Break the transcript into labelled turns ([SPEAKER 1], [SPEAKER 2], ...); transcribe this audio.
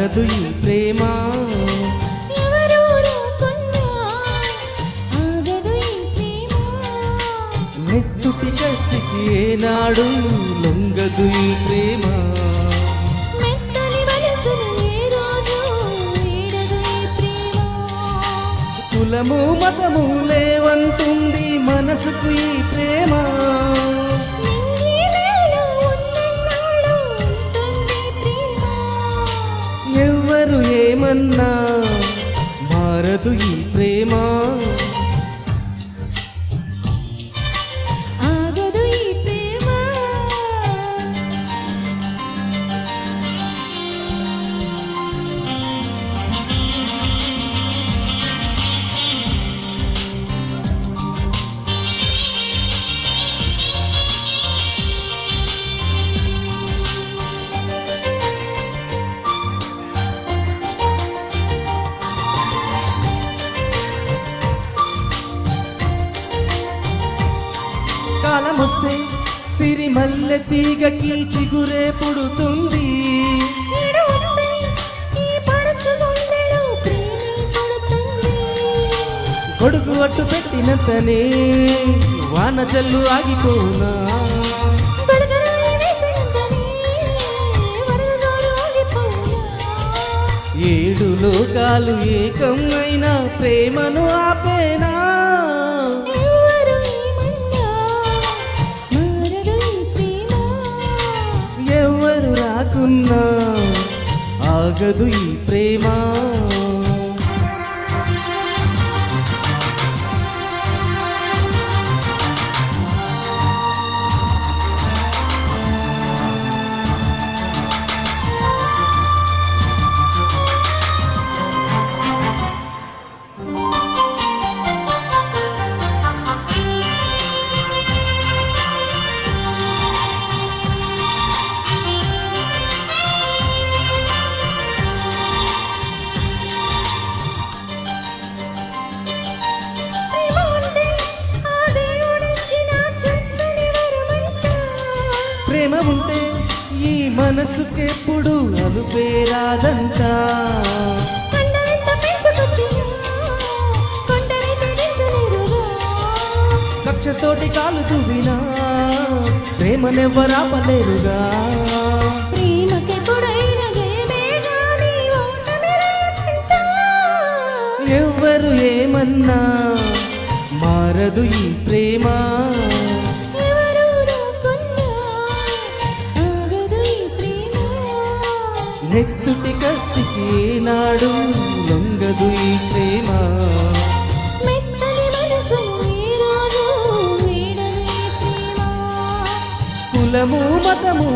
[SPEAKER 1] మారదు ఈ ప్రేమ నెత్తుటి కత్తికి ఏనాడు లొంగదు ఈ ప్రేమ కులము మతము లేవంటుంది మనసుకు ఈ ప్రేమ ఎవ్వరు ఏమన్నా మారదు ఈ ప్రేమ కాలమొస్తే సిరిమల్లె తీగకి చిగురే పుడుతుంది కొడుకు అట్టు పెట్టినంతనే వాన జల్లు ఆగిపోనా ఏడు లోకాలు ఏకం అయినా ప్రేమను ఆపేనా ఎవరు రాకున్నా ఆగదు ఈ ప్రేమ ప్రేమ ఉంటే ఈ మనసుకెప్పుడు అలుపేరాదంట కక్షతోటి కాలు తువినా ప్రేమనెవ్వరాపలేరుగా ఎవ్వరు ఏమన్నా మారదు ఈ ప్రేమ నెత్తుటి కత్తికి ఏనాడు లొంగదు ఈ ప్రేమ కులము మతము